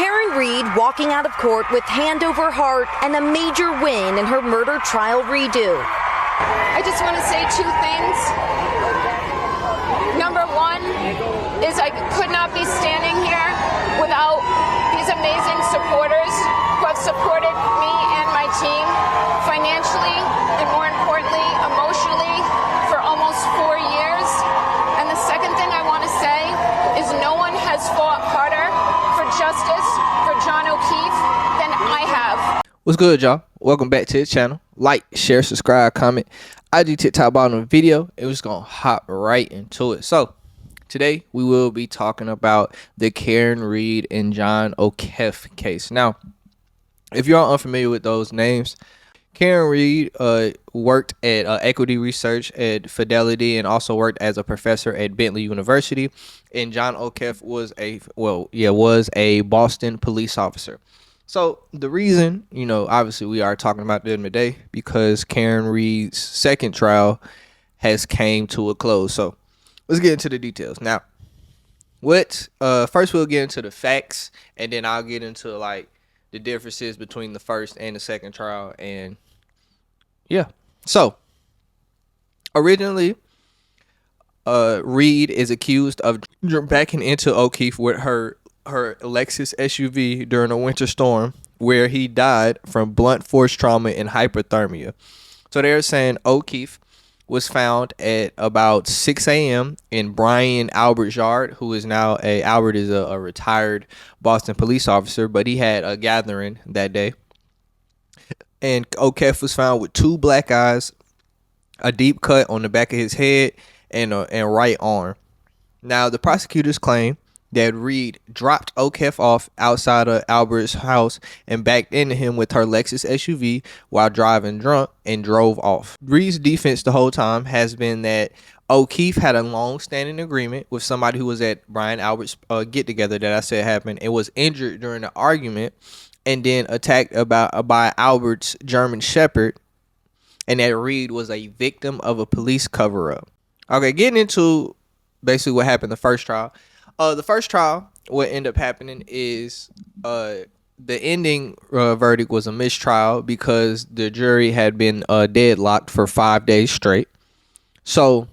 Karen Read walking out of court with hand over heart and a major win in her murder trial redo. I just want to say two things. Number one is I could not be standing here without these amazing supporters who have supported me and my team financially and, more importantly, emotionally for almost 4 years. And the second thing I want to say is no one has fought harder for justice for John O'Keefe than I have. What's good, y'all? Welcome back to the channel. Like, share, subscribe, comment. IG, TikTok, bottom of the video, and we're just gonna hop right into it. So today we will be talking about the Karen Read and John O'Keefe case. Now, if you're unfamiliar with those names, Karen Read worked at equity research at Fidelity and also worked as a professor at Bentley University. And John O'Keefe was a Boston police officer. So the reason, obviously we are talking about them today because Karen Read's second trial has came to a close. So let's get into the details. Now, first we'll get into the facts, and then I'll get into like the differences between the first and the second trial. And yeah, so originally, Read is accused of backing into O'Keefe with her Lexus SUV during a winter storm, where he died from blunt force trauma and hypothermia. So they're saying O'Keefe was found at about 6 a.m. in Brian Albert's yard, who is now Albert is a retired Boston police officer, but he had a gathering that day. And O'Keefe was found with 2 black eyes, a deep cut on the back of his head, and right arm. Now, the prosecutors claim that Read dropped O'Keefe off outside of Albert's house and backed into him with her Lexus SUV while driving drunk and drove off. Read's defense the whole time has been that O'Keefe had a long-standing agreement with somebody who was at Brian Albert's get-together that I said happened and was injured during the argument and then attacked by Albert's German Shepherd, and that Read was a victim of a police cover-up. Okay, getting into basically what happened the first trial. The first trial, what ended up happening is the ending verdict was a mistrial because the jury had been deadlocked for 5 days straight. So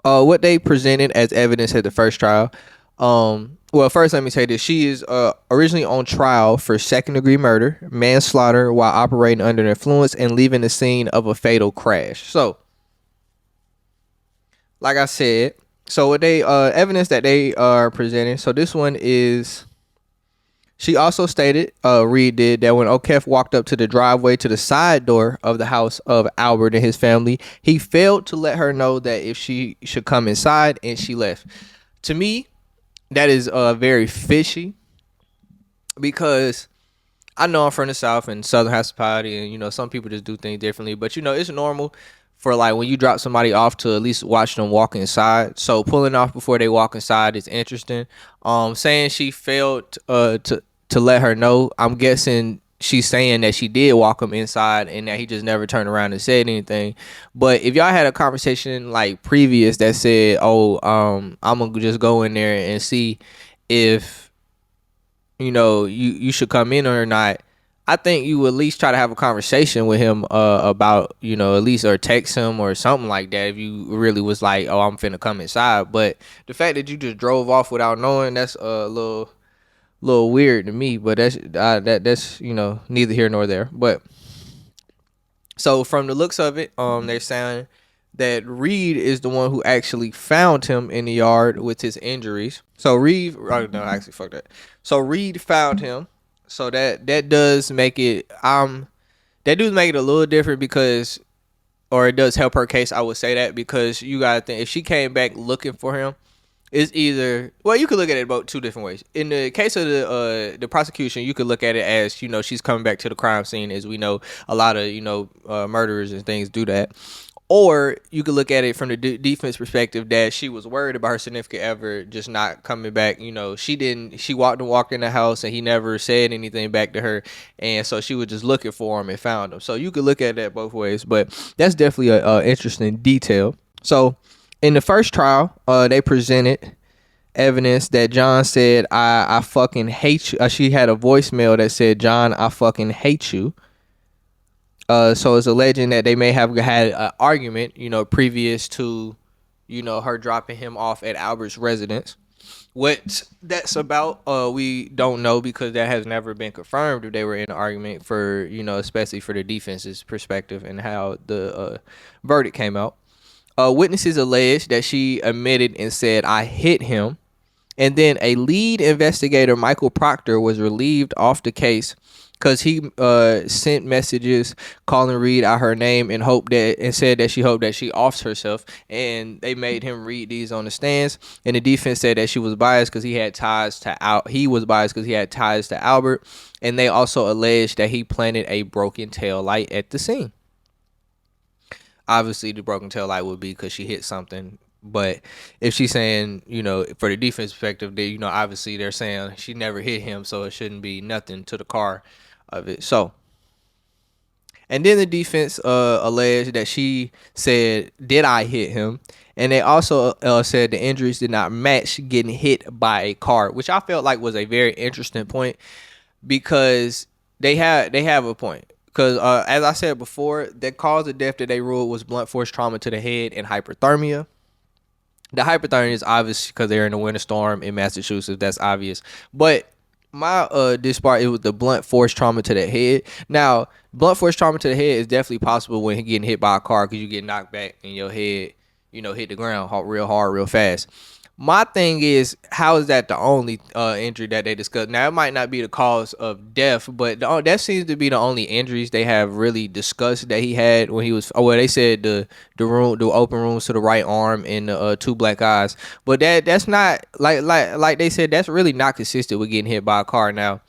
what they presented as evidence at the first trial, first let me say this. She is originally on trial for second-degree murder, manslaughter while operating under influence, and leaving the scene of a fatal crash. So, like I said, so what they evidence that they are presenting. So this one is, she also stated, Read did, that when O'Keefe walked up to the driveway to the side door of the house of Albert and his family, he failed to let her know that if she should come inside, and she left. To me, that is very fishy, because I know I'm from the South and Southern hospitality, and some people just do things differently, but it's normal for like when you drop somebody off to at least watch them walk inside. So pulling off before they walk inside is interesting. Saying she failed to let her know, I'm guessing she's saying that she did walk him inside and that he just never turned around and said anything. But if y'all had a conversation like previous that said, I'm gonna just go in there and see if you should come in or not, I think you would at least try to have a conversation with him about, at least, or text him or something like that if you really was like, I'm finna come inside. But the fact that you just drove off without knowing, that's a little weird to me. But that's neither here nor there. But so from the looks of it, they're saying that Read is the one who actually found him in the yard with his injuries. So Read found him. So that does make it a little different because, or it does help her case. I would say that because you gotta think, if she came back looking for him, it's either, you could look at it about 2 different ways. In the case of the prosecution, you could look at it as she's coming back to the crime scene, as we know a lot of murderers and things do that. Or you could look at it from the defense perspective that she was worried about her significant other just not coming back. She walked in the house and he never said anything back to her. And so she was just looking for him and found him. So you could look at that both ways, but that's definitely an interesting detail. So in the first trial, they presented evidence that John said, I fucking hate you. She had a voicemail that said, John, I fucking hate you. So it's alleging that they may have had an argument, previous to, her dropping him off at Albert's residence. What that's about, we don't know, because that has never been confirmed if they were in an argument, for, especially for the defense's perspective and how the verdict came out. Witnesses alleged that she admitted and said, I hit him. And then a lead investigator, Michael Proctor, was relieved off the case because he sent messages calling Reed out her name and said that she hoped that she offs herself. And they made him read these on the stands. And the defense said that she was biased because he had ties to He was biased because he had ties to Albert. And they also alleged that he planted a broken tail light at the scene. Obviously, the broken tail light would be because she hit something. But if she's saying, for the defense perspective, they, obviously they're saying she never hit him, so it shouldn't be nothing to the car of it. So, and then the defense alleged that she said, did I hit him? And they also said the injuries did not match getting hit by a car, which I felt like was a very interesting point, because they have a point. Because as I said before, the cause of death that they ruled was blunt force trauma to the head and hyperthermia. The hyperthermia is obvious because they're in a winter storm in Massachusetts. That's obvious. But my this part, it was the blunt force trauma to the head. Now, blunt force trauma to the head is definitely possible when you're getting hit by a car, because you get knocked back and your head, hit the ground real hard, real fast. My thing is, how is that the only injury that they discussed? Now, it might not be the cause of death, but that seems to be the only injuries they have really discussed that he had when he was. Well, they said the open rooms to the right arm and the two black eyes, but that's not like they said, that's really not consistent with getting hit by a car. Now,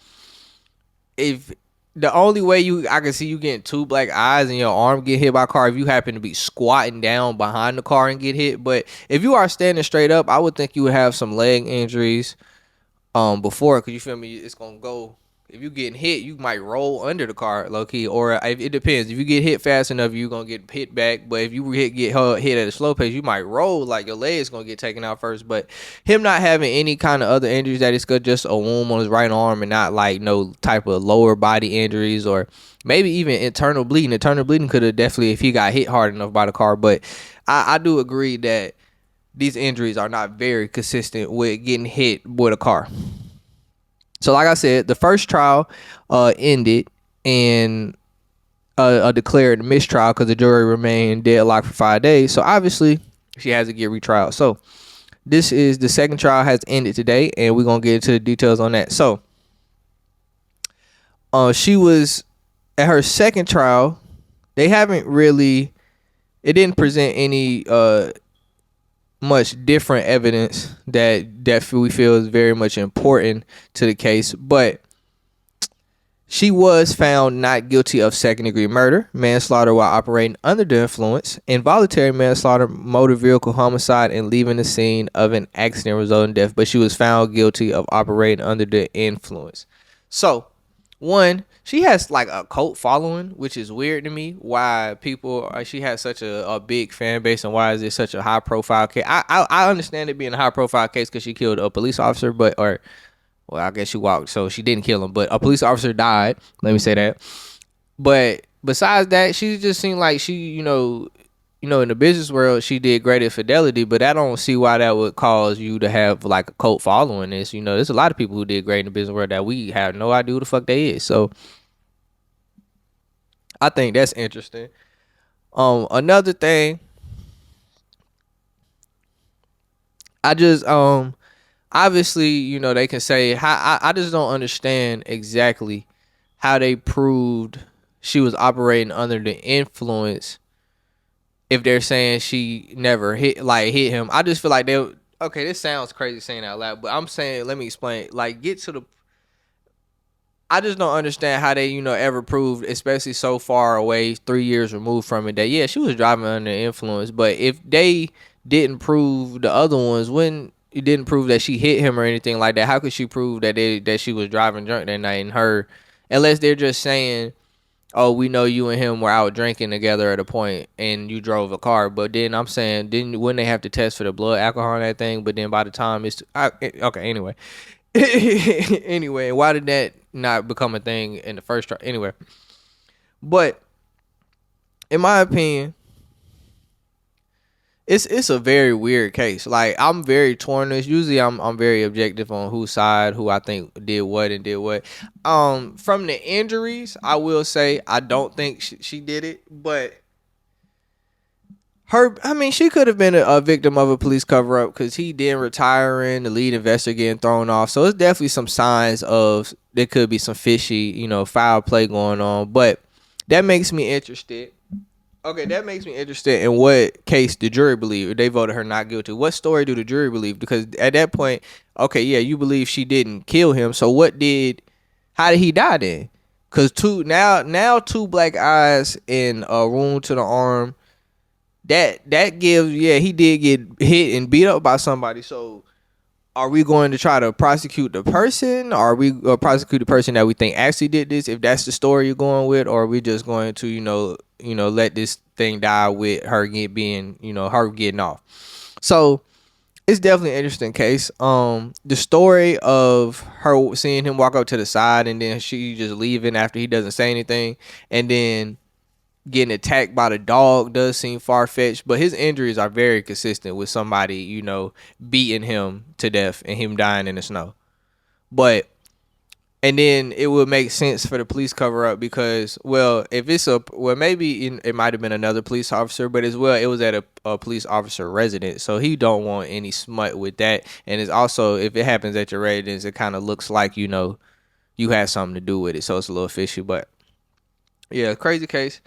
if the only way I can see you getting two black eyes and your arm get hit by a car, if you happen to be squatting down behind the car and get hit. But if you are standing straight up, I would think you would have some leg injuries before, because you feel me, it's gonna go. If you getting hit, you might roll under the car, low key, or it depends. If you get hit fast enough, you're gonna get hit back. But if you get hit at a slow pace, you might roll, like your leg's gonna get taken out first. But him not having any kind of other injuries, that it's just a wound on his right arm and not like no type of lower body injuries or maybe even internal bleeding. Internal bleeding could have definitely, if he got hit hard enough by the car. But I do agree that these injuries are not very consistent with getting hit with a car. So like I said, the first trial ended in a declared mistrial because the jury remained deadlocked for 5 days. So obviously she has to get retrial. So this is the second trial has ended today, and we're going to get into the details on that. So she was at her second trial. They haven't really, it didn't present any much different evidence that we feel is very much important to the case, but she was found not guilty of second-degree murder, manslaughter while operating under the influence, involuntary manslaughter, motor vehicle homicide, and leaving the scene of an accident resulting in death, but she was found guilty of operating under the influence. So, one, she has like a cult following, which is weird to me. Why she has such a big fan base, and why is it such a high profile case? I understand it being a high profile case because she killed a police officer, I guess she walked, so she didn't kill him, but a police officer died. Let me say that. But besides that, she just seemed like she, in the business world, she did great at fidelity, but I don't see why that would cause you to have like a cult following. There's a lot of people who did great in the business world that we have no idea who the fuck they is. So I think that's interesting. Another thing, I just obviously, they can say how, I just don't understand exactly how they proved she was operating under the influence if they're saying she never hit him. I just feel like okay, this sounds crazy saying out loud, but I'm saying, let me explain. I just don't understand how they, ever proved, especially so far away, 3 years removed from it, that, yeah, she was driving under influence. But if they didn't prove the other ones, when it didn't prove that she hit him or anything like that, how could she prove that she was driving drunk that night? And unless they're just saying oh, we know you and him were out drinking together at a point and you drove a car. But then I'm saying, wouldn't they have to test for the blood alcohol and that thing? But then by the time okay, anyway. Anyway, why did that not become a thing in the first trial? Anyway, but in my opinion, it's a very weird case. Like, I'm very torn this. Usually I'm very objective on whose side, who I think did what and did what. From the injuries, I will say I don't think she did it, but she could have been a victim of a police cover-up because he then retiring, the lead investigator getting thrown off. So it's definitely some signs of there could be some fishy, foul play going on. But that makes me interested. Okay, that makes me interested in what case the jury believed. They voted her not guilty. What story do the jury believe? Because at that point, okay, yeah, you believe she didn't kill him. So how did he die then? Because two black eyes in a wound to the arm. That gives, yeah, he did get hit and beat up by somebody. So are we going to try to prosecute the person? Or are we going to prosecute the person that we think actually did this, if that's the story you're going with? Or are we just going to, let this thing die with her her getting off? So it's definitely an interesting case. The story of her seeing him walk up to the side and then she just leaving after he doesn't say anything, and then getting attacked by the dog does seem far-fetched, but his injuries are very consistent with somebody, beating him to death and him dying in the snow. And then it would make sense for the police cover-up because, well, if it's maybe it might have been another police officer, but as well, it was at a police officer residence, so he don't want any smut with that. And it's also, if it happens at your residence, it kind of looks like, you had something to do with it, so it's a little fishy. But yeah, crazy case.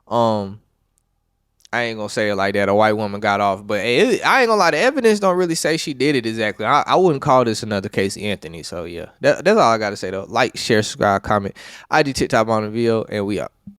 I ain't gonna say it like that. A white woman got off, but I ain't gonna lie. The evidence don't really say she did it exactly. I wouldn't call this another case Anthony. So yeah, that's all I gotta say though. Like, share, subscribe, comment. ID TikTok on the video, and we out.